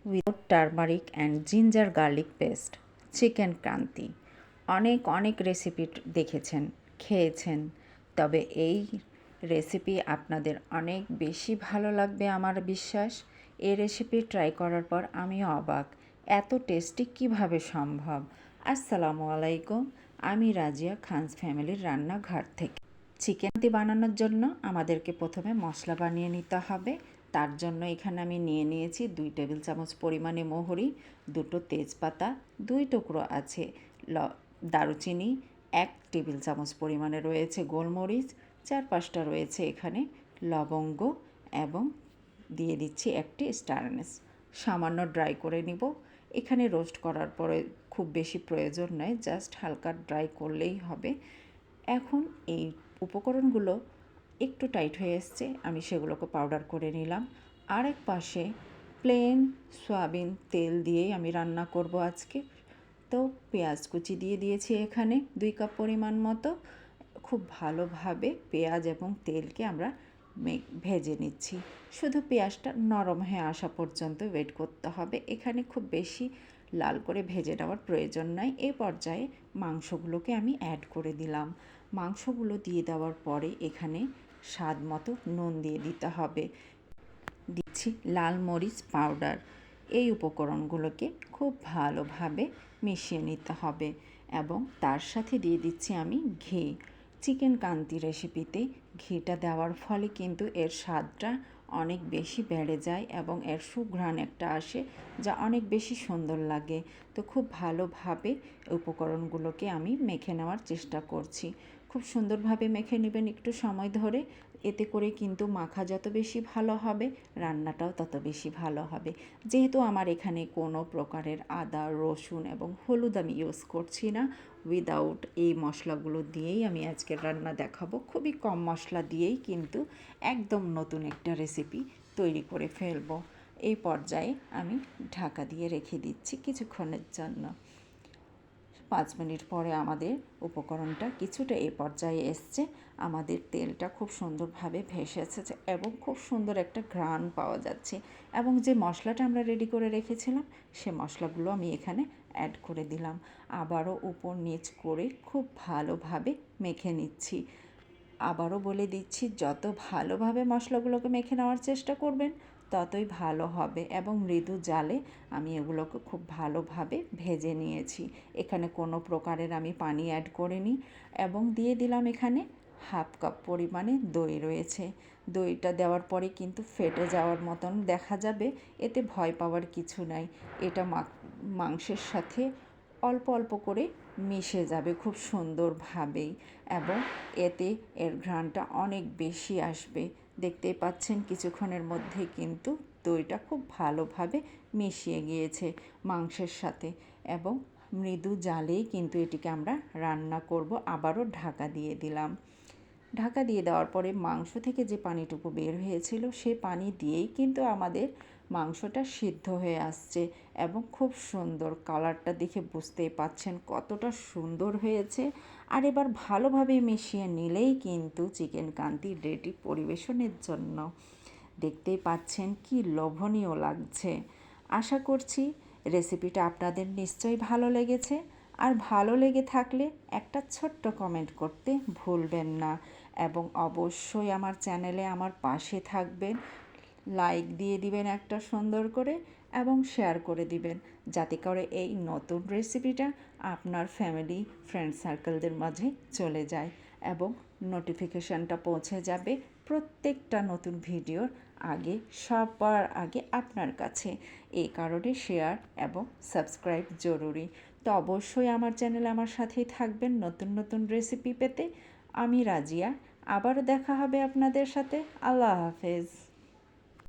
Without turmeric and ginger garlic paste chicken ক্রান্তি। অনেক recipe দেখেছেন, খেয়েছেন, তবে এই রেসিপি আপনাদের অনেক বেশি ভালো লাগবে আমার বিশ্বাস। এই রেসিপি ট্রাই করার পর আমিও অবাক, এত টেস্টি কিভাবে সম্ভব। আসসালামু আলাইকুম, আমি রাজিয়া খানস ফ্যামিলির রান্নাঘর থেকে। চিকেন বানানোর জন্য আমাদেরকে প্রথমে মশলা বানিয়ে নিতে হবে। তার জন্য এখানে আমি নিয়ে নিয়েছি 2 টেবিল চামচ পরিমাণে মৌরি, 2টো তেজপাতা, 2 টুকরো আছে দারুচিনি, 1 টেবিল চামচ পরিমাণে রয়েছে গোলমরিচ, 4-5টা রয়েছে এখানে লবঙ্গ এবং দিয়ে দিচ্ছি একটি স্টার আনিস। সামান্য ড্রাই করে নিব। এখানে রোস্ট করার পরে খুব বেশি প্রয়োজন নয়, জাস্ট হালকা ড্রাই করলেই হবে। এখন এই উপকরণগুলো একটু টাইট হয়ে এসছে, আমি সেগুলোকে পাউডার করে নিলাম। আরেক পাশে প্লেন সয়াবিন তেল দিয়েই আমি রান্না করব আজকে। তো পেঁয়াজ কুচি দিয়ে দিয়েছি এখানে 2 কাপ পরিমাণ মতো। খুব ভালোভাবে পেঁয়াজ এবং তেলকে আমরা ভেজে নিচ্ছি। শুধু পেঁয়াজটা নরম হয়ে আসা পর্যন্ত ওয়েট করতে হবে। এখানে খুব বেশি লাল করে ভেজে নেওয়ার প্রয়োজন নাই। এই পর্যায়ে মাংসগুলোকে আমি অ্যাড করে দিলাম। মাংসগুলো দিয়ে দেওয়ার পরে এখানে স্বাদ মতো নুন দিয়ে দিতে হবে। দিচ্ছি লাল মরিচ পাউডার। এই উপকরণগুলোকে খুব ভালোভাবে মিশিয়ে নিতে হবে এবং তার সাথে দিয়ে দিচ্ছি আমি ঘি। চিকেন কান্তি রেসিপিতে ঘিটা দেওয়ার ফলে কিন্তু এর স্বাদটা অনেক বেশি বেড়ে যায় এবং এর সুঘ্রাণ একটা আসে, যা অনেক বেশি সুন্দর লাগে। তো খুব ভালোভাবে উপকরণগুলোকে আমি মেখে নেওয়ার চেষ্টা করছি। খুব সুন্দরভাবে মেখে নেবেন একটু সময় ধরে। এতে করে কিন্তু মাখা যত বেশি ভালো হবে, রান্নাটাও তত বেশি ভালো হবে। যেহেতু আমার এখানে কোনো প্রকারের আদা, রসুন এবং হলুদ আমি ইউজ করছি না, উইদাউট এই মশলাগুলো দিয়েই আমি আজকের রান্না দেখাবো। খুবই কম মশলা দিয়েই কিন্তু একদম নতুন একটা রেসিপি তৈরি করে ফেলবো। এই পর্যায়ে আমি ঢাকা দিয়ে রেখে দিচ্ছি কিছুক্ষণের জন্য। 5 মিনিট পরে আমাদের উপকরণটা কিছুটা এই পর্যায়ে এসছে। আমাদের তেলটা খুব সুন্দরভাবে ভেসে এসেছে এবং খুব সুন্দর একটা ঘ্রাণ পাওয়া যাচ্ছে। এবং যে মশলাটা আমরা রেডি করে রেখেছিলাম, সে মশলাগুলো আমি এখানে অ্যাড করে দিলাম। আবারও উপর নিচ করে খুব ভালোভাবে মেখে নিচ্ছি। আবারও বলে দিচ্ছি, যত ভালোভাবে মশলাগুলোকে মেখে নেওয়ার চেষ্টা করবেন ততই ভালো হবে। এবং মৃদু জালে আমি এগুলোকে খুব ভালোভাবে ভেজে নিয়েছি। এখানে কোনো প্রকারের আমি পানি অ্যাড করিনি। এবং দিয়ে দিলাম এখানে 1/2 কাপ পরিমাণে দই রয়েছে। দইটা দেওয়ার পরে কিন্তু ফেটে যাওয়ার মতন দেখা যাবে, এতে ভয় পাওয়ার কিছু নাই। এটা মাংসের সাথে অল্প অল্প করে মিশে যাবে খুব সুন্দরভাবেই এবং এতে এর ঘ্রাণটা অনেক বেশি আসবে। দেখতেই পাচ্ছেন কিছুক্ষণের মধ্যে কিন্তু দইটা খুব ভালোভাবে মিশিয়ে গিয়েছে মাংসের সাথে এবং মৃদু জালেই কিন্তু এটিকে আমরা রান্না করব। আবারও ঢাকা দিয়ে দিলাম। ঢাকা দিয়ে দেওয়ার পরে মাংস থেকে যে পানিটুকু বের হয়েছিল, সে পানি দিয়েই কিন্তু আমাদের মাংসটা সিদ্ধ হয়ে আসছে এবং খুব সুন্দর কালারটা দেখে বুঝতেই পাচ্ছেন কতটা সুন্দর হয়েছে। আর এবার ভালোভাবে মিশিয়ে নিলেই কিন্তু চিকেন কান্তি রেডি পরিবেশনের জন্য। দেখতেই পাচ্ছেন কি লোভনীয় লাগছে। আশা করছি রেসিপিটা আপনাদের নিশ্চয়ই ভালো লেগেছে। আর ভালো লেগে থাকলে একটা ছোট্ট কমেন্ট করতে ভুলবেন না এবং অবশ্যই আমার চ্যানেলে আমার পাশে থাকবেন। লাইক দিয়ে দিবেন একটা সুন্দর করে এবং শেয়ার করে দিবেন, যাতে করে এই নতুন রেসিপিটা আপনার ফ্যামিলি ফ্রেন্ড সার্কেলদের মাঝে চলে যায় এবং নোটিফিকেশানটা পৌঁছে যাবে প্রত্যেকটা নতুন ভিডিওর আগে, সবার আগে আপনার কাছে। এই কারণে শেয়ার এবং সাবস্ক্রাইব জরুরি। তো অবশ্যই আমার চ্যানেলে আমার সাথেই থাকবেন নতুন নতুন রেসিপি পেতে। আমি রাজিয়া, আবারও দেখা হবে আপনাদের সাথে। আল্লাহ হাফেজ।